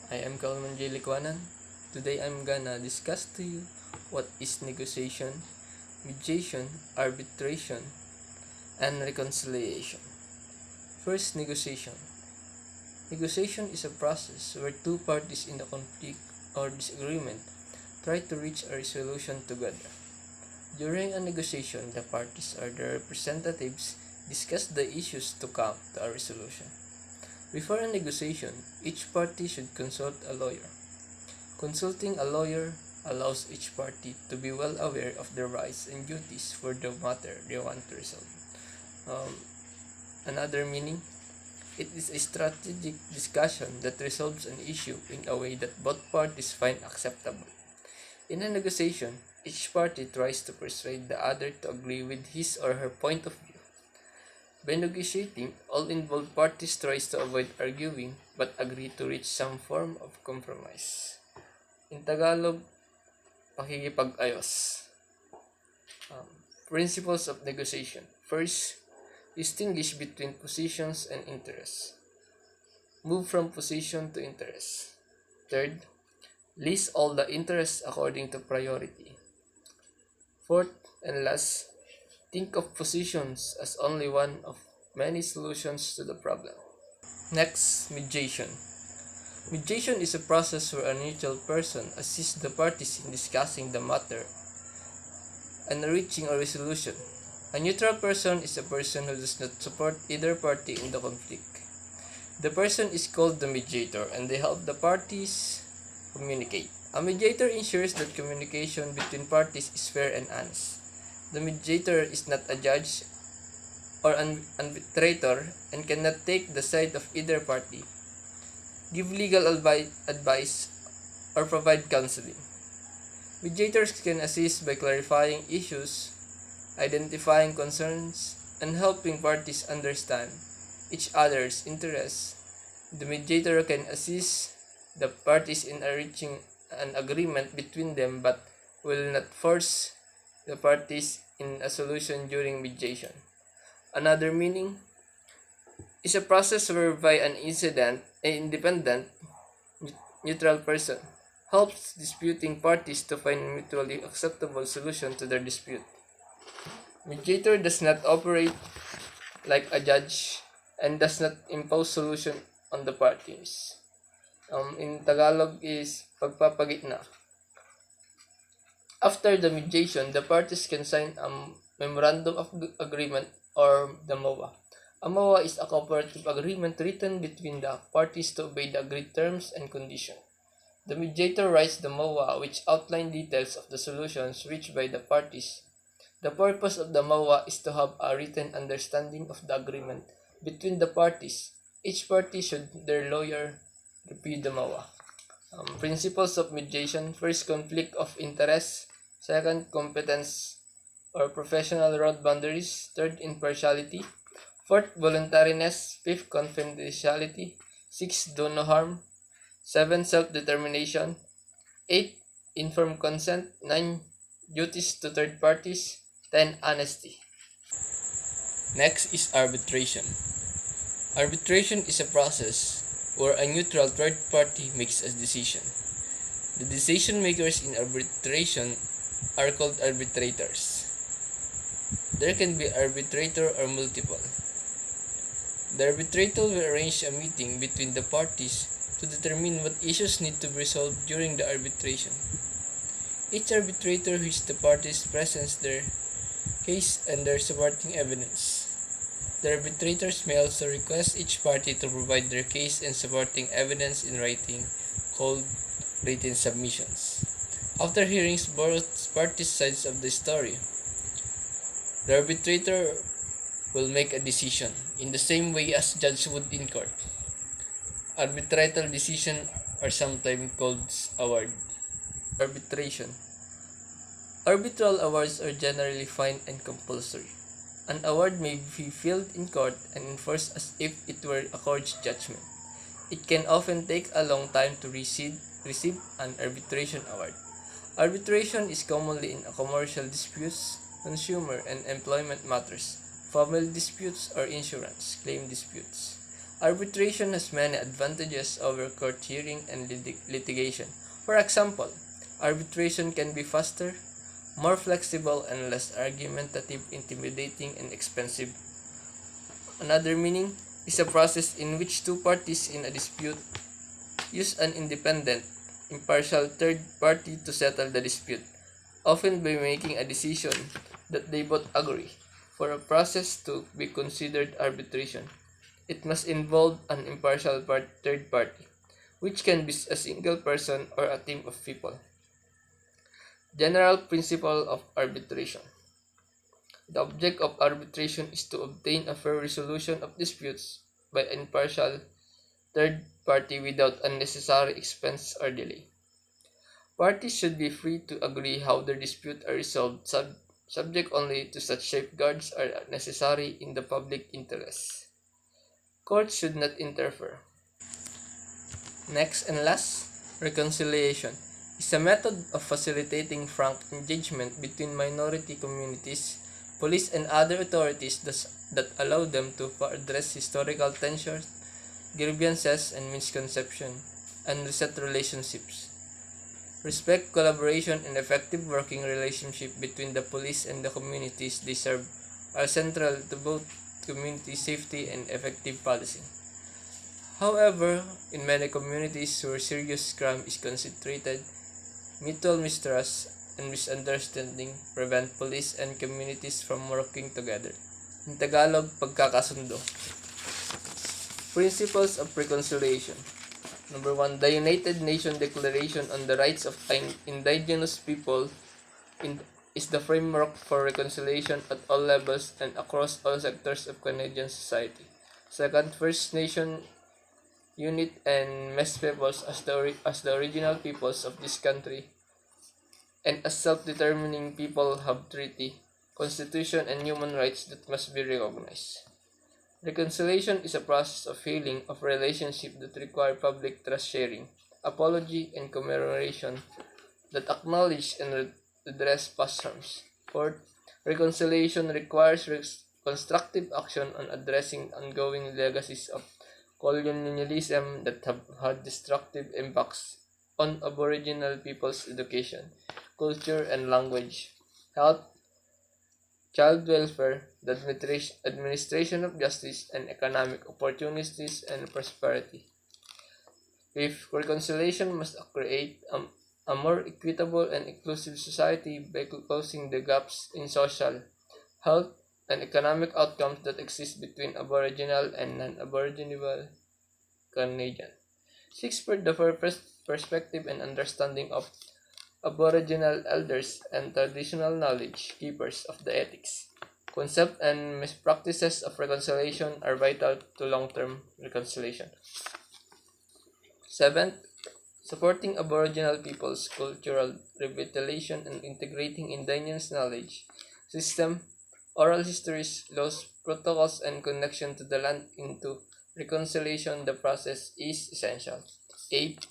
I am Kalman J. Likwanan. Today I'm gonna discuss to you what is negotiation, mediation, arbitration, and reconciliation. First, negotiation. Negotiation is a process where two parties in a conflict or disagreement try to reach a resolution together. During a negotiation, the parties or their representatives discuss the issues to come to a resolution. Before a negotiation, each party should consult a lawyer. Consulting a lawyer allows each party to be well aware of their rights and duties for the matter they want to resolve. Another meaning, it is a strategic discussion that resolves an issue in a way that both parties find acceptable. In a negotiation, each party tries to persuade the other to agree with his or her point of view. By negotiating, all involved parties try to avoid arguing but agree to reach some form of compromise. In Tagalog, pakikipag-ayos. Principles of negotiation. First, distinguish between positions and interests. Move from position to interest. Third, list all the interests according to priority. Fourth and last, think of positions as only one of many solutions to the problem. Next, mediation. Mediation is a process where a neutral person assists the parties in discussing the matter and reaching a resolution. A neutral person is a person who does not support either party in the conflict. The person is called the mediator, and they help the parties communicate. A mediator ensures that communication between parties is fair and honest. The mediator is not a judge or an arbitrator and cannot take the side of either party, give legal advice, or provide counseling. Mediators can assist by clarifying issues, identifying concerns, and helping parties understand each other's interests. The mediator can assist the parties in reaching an agreement between them but will not force the parties in a solution during mediation. Another meaning is a process whereby an independent, neutral person helps disputing parties to find a mutually acceptable solution to their dispute. Mediator does not operate like a judge and does not impose solution on the parties. In Tagalog is pagpapagitna. After the mediation, the parties can sign a memorandum of agreement or the MOA. A MOA is a cooperative agreement written between the parties to obey the agreed terms and conditions. The mediator writes the MOA, which outlines details of the solutions reached by the parties. The purpose of the MOA is to have a written understanding of the agreement between the parties. Each party should their lawyer review the MOA. Principles of mediation. First, conflict of interest. Second, competence or professional road boundaries. Third, impartiality. Fourth, voluntariness. Fifth, confidentiality. Sixth, do no harm. 7, self-determination. 8, informed consent. 9, duties to third parties. 10, honesty. Next is arbitration. Arbitration is a process where a neutral third party makes a decision. The decision makers in arbitration are called arbitrators. There can be arbitrator or multiple. The arbitrator will arrange a meeting between the parties to determine what issues need to be resolved during the arbitration. Each arbitrator wishes the parties presents their case and their supporting evidence. The arbitrators may also request each party to provide their case and supporting evidence in writing, called written submissions. After hearing both parties' sides of the story, the arbitrator will make a decision in the same way as judge would in court. Arbitral decisions are sometimes called award. Arbitration. Arbitral awards are generally fine and compulsory. An award may be filed in court and enforced as if it were a court's judgment. It can often take a long time to receive an arbitration award. Arbitration is commonly in commercial disputes, consumer and employment matters, family disputes, or insurance claim disputes. Arbitration has many advantages over court hearing and litigation. For example, arbitration can be faster, more flexible, and less argumentative, intimidating, and expensive. Another meaning is a process in which two parties in a dispute use an independent, impartial third party to settle the dispute, often by making a decision that they both agree. For a process to be considered arbitration, it must involve an impartial third party, which can be a single person or a team of people. General principle of arbitration. The object of arbitration is to obtain a fair resolution of disputes by an impartial third party without unnecessary expense or delay. Parties should be free to agree how their disputes are resolved, subject only to such safeguards as are necessary in the public interest. Courts should not interfere. Next and last, reconciliation is a method of facilitating frank engagement between minority communities, police, and other authorities that allow them to address historical tensions, grievances, and misconceptions, and reset relationships. Respect, collaboration, and effective working relationship between the police and the communities they serve are central to both community safety and effective policing. However, in many communities where serious crime is concentrated, mutual mistrust and misunderstanding prevent police and communities from working together. In Tagalog, pagkakasundo. Principles of reconciliation. Number 1, the United Nations Declaration on the Rights of Indigenous People is the framework for reconciliation at all levels and across all sectors of Canadian society. Second, First Nation unit and Mest peoples as the original peoples of this country and as self-determining people have treaty, constitution, and human rights that must be recognized. Reconciliation is a process of healing of relationships that require public trust sharing, apology, and commemoration that acknowledge and redress past harms. Fourth, reconciliation requires constructive action on addressing ongoing legacies of colonialism that have had destructive impacts on Aboriginal people's education, culture, and language, health, child welfare, the administration of justice, and economic opportunities and prosperity. Fifth, reconciliation must create a more equitable and inclusive society by closing the gaps in social, health, and economic outcomes that exist between Aboriginal and non-Aboriginal Canadian. Sixth, for the perspective and understanding of Aboriginal elders and traditional knowledge keepers of the ethics, concept, and practices of reconciliation are vital to long-term reconciliation. Seventh, supporting Aboriginal people's cultural revitalization and integrating indigenous knowledge, system, oral histories, laws, protocols, and connection to the land into reconciliation the process is essential. 8.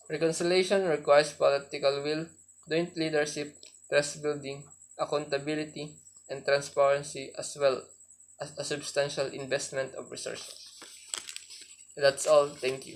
Reconciliation requires political will, joint leadership, trust building, accountability, and transparency as well as a substantial investment of resources. That's all. Thank you.